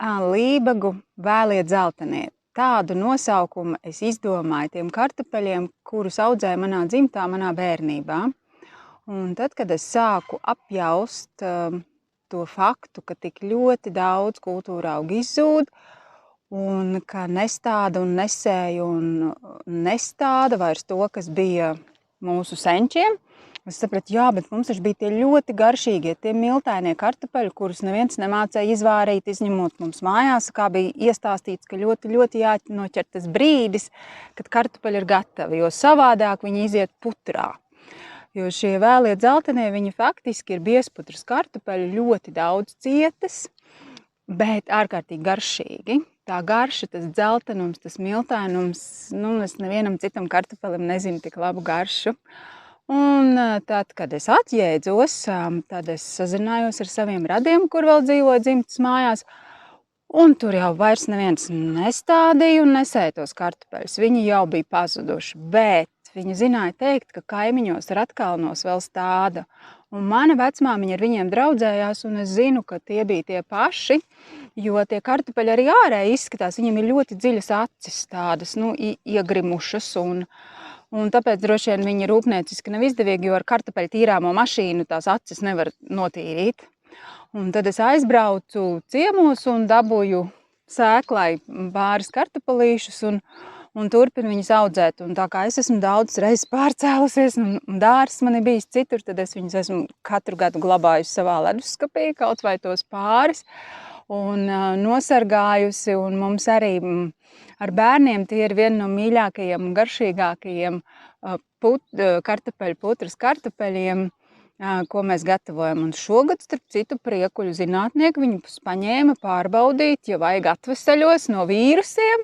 Lībagu vēliet zeltenie. Tādu nosaukumu es izdomāju tiem kartupeļiem, kurus audzēju manā dzimtā, manā bērnībā. Un tad, kad es sāku apjaust to faktu, ka tik ļoti daudz kultūra augu izzūd, un ka nestāda un nesēja un nestāda vairs to, kas bija mūsu senčiem, es sapratu, jā, bet mums taču bija tie ļoti garšīgie, tie miltainie kartupeļi, kurus neviens nemācēja izvārīt, izņemot mums mājās, kā bija iestāstīts, ka ļoti jānoķer tas brīdis, kad kartupeļi ir gatavi, jo savādāk viņi iziet putrā. Jo šie vēliet zeltenie, viņi faktiski ir biezputras kartupeļi, ļoti daudz cietas, bet ārkārtīgi garšīgi. Tā garša, tas dzeltenums, tas miltainums, es nevienam citam kartupelim nezinu tik labu garšu. Un tad, kad es atjēdzos, tad es sazinājos ar saviem radiem, kur vēl dzīvoja dzimtas mājās, un tur jau vairs neviens nestādīja un nesēja tos kartupeļus. Viņi jau bija pazuduši, bet viņi zināja teikt, ka kaimiņos Ratkalnos vēl stāda. Un mana vecmāmiņa ar viņiem draudzējās, un es zinu, ka tie bija tie paši, jo tie kartupeļi arī ārēji izskatās, viņiem ir ļoti dziļas acis tādas, iegrimušas, un tāpēc droši vien viņi rūpnieciski nav izdevīgi, jo ar kartupeļu tīrāmo mašīnu tās acis nevar notīrīt. Un tad es aizbraucu ciemos un dabūju sēklai pāris kartupelīšus un turpinu viņus audzēt. Un tā kā es esmu daudzas reizes pārcēlusies un dārs man ir bijis citur, tad es viņus esmu katru gadu glabājusi savā leduskapī, kaut vai tos pāris, un nosargājusi. Un mums arī ar bērniem tie ir viena no mīļākajiem un garšīgākajiem kartupeļu putras kartupeļiem, ko mēs gatavojam. Un šogad, starp citu, priekuļu zinātnieki viņus paņēma pārbaudīt, ja vajag atvesaļos no vīrusiem.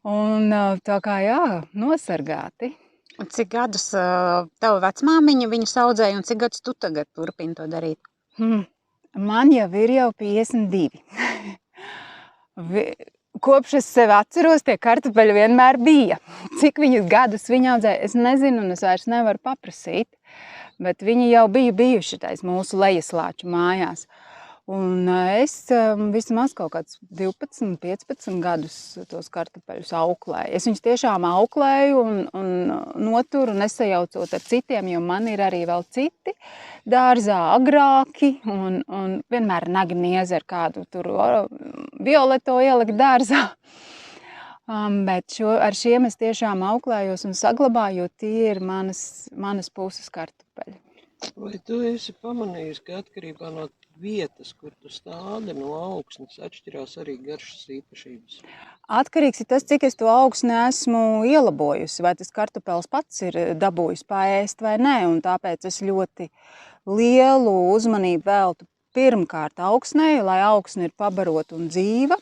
Un tā kā, jā, nosargāti. Un cik gadus tava vecmāmiņa viņus audzēja un cik gadus tu tagad turpini to darīt? Man jau ir 52. Kopš es sevi atceros, tie kartupeļi vienmēr bija. Cik viņus gadus viņi audzēja, es nezinu un es vairs nevaru paprasīt. Bet viņi jau bija bijuši tais mūsu lejaslāču mājās. Un es vismaz kaut kāds 12, 15 gadus tos kartupeļus auklēju. Es viņus tiešām auklēju un noturu nesajaucot ar citiem, jo man ir arī vēl citi dārzā agrāki un vienmēr nagniezi ar kādu tur violeto ielikt dārzā. Bet ar šiem es tiešām auklējos un saglabāju, jo tie ir manas puses kartupeļi. Vai tu esi pamanījis, ka atkarībā no vietas, kur tu stādi, no augsnes atšķirās arī garšas īpašības? Atkarīgs ir tas, cik es to augsni esmu ielabojusi, vai tas kartupelis pats ir dabūjis paēst vai nē, un tāpēc es ļoti lielu uzmanību veltu pirmkārt augsnei, lai augsne ir pabarota un dzīva.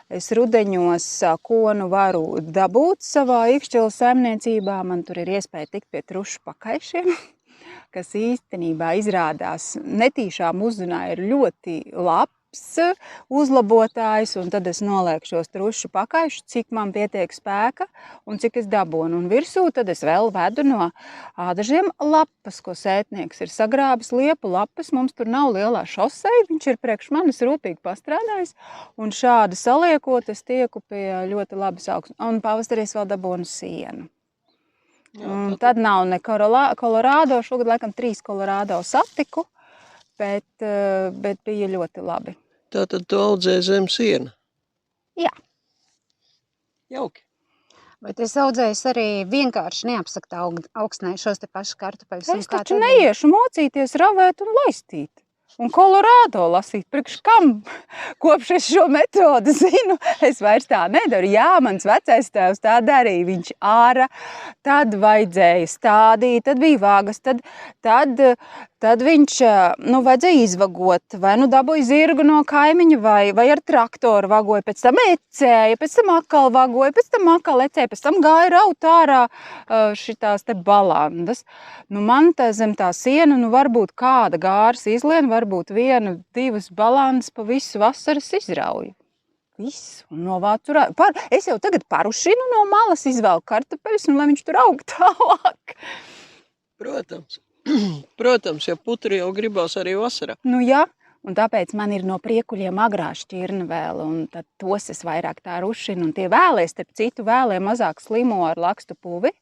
Es rudeņos konu varu dabūt savā ikšķilu saimniecībā, man tur ir iespēja tikt pie trušu pakaišiem, kas īstenībā izrādās netīšām uzzināja ir ļoti labs uzlabotājs, un tad es nolieku šos trušu pakaišus, cik man pietiek spēka un cik es dabonu. Un virsū tad es vēl vedu no ādažiem lapas, ko sētnieks ir sagrābis, liepu lapas, mums tur nav lielā šoseja, viņš ir priekš manis rūpīgi pastrādājis, un šādi saliekot es tieku pie ļoti labas augsnes. Un pavasarī es vēl dabonu sienu. Un tad nav ne Kolorādo, šogad laikam 3 Kolorādo satiku, bet bija ļoti labi. Tātad tu audzē zem siena? Jā. Jauki. Vai tu esi audzējis arī vienkārši neapsaktā augsnē šos te pašus kartupeļus? Es taču neiešu mocīties, ravēt un laistīt. Un Kolorādo lasīt, priekš kam? Kopš es šo metodu zinu, es vairs tā nedaru. Jā, mans vecais tēvs tā darīja, viņš āra, tad vajadzēja stādīt, tad bija vāgas, tad viņš, vajadzēja izvagot, vai dabūja zirgu no kaimiņa, vai ar traktoru vagoja, pēc tam ecēja, pēc tam atkal vagoja, pēc tam atkal ecēja, pēc tam gāja raut ārā šitās te balandas. Man zem tā siena, varbūt kāda gāras izlien, varbūt 1, 2 balandas pa visu vasaras izrauju. Visu, un novācu es jau tagad parušinu no malas, izvēlu kartupeļus, un lai viņš tur aug tālāk. Protams. Protams, ja putri jau gribās arī vasarā. Jā, Un tāpēc man ir no priekuļiem agrā šķirna vēl, un tad tos es vairāk tā rušinu. Un tie vēlē, starp citu, vēlē mazāk slimo ar lakstu puvi,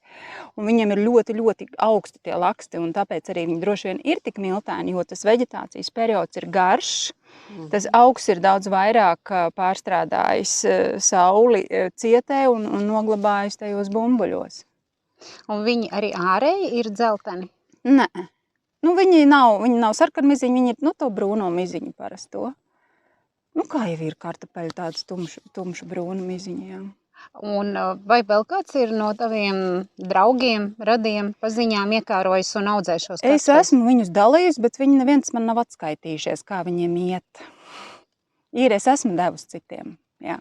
un viņiem ir ļoti, ļoti augsti tie laksti, un tāpēc arī viņi droši vien ir tik miltēni, jo tas veģetācijas periods ir garš, tas augs ir daudz vairāk pārstrādājis sauli cietē un noglabājis tajos bumbuļos. Un viņi arī ārēji ir dzelteni? Nē. Nu, viņi nav sarkanmiziņi, viņi ir to brūno miziņu parasto. Nu, kā jau ir kartupeļu tāds tumšu brūnu miziņu, jā. Un vai vēl kāds ir no taviem draugiem, radiem, paziņām iekārojis un audzē šos Es esmu viņus dalījusi, bet viņi neviens man nav atskaitījušies, kā viņiem iet. Es esmu devusi citiem, jā.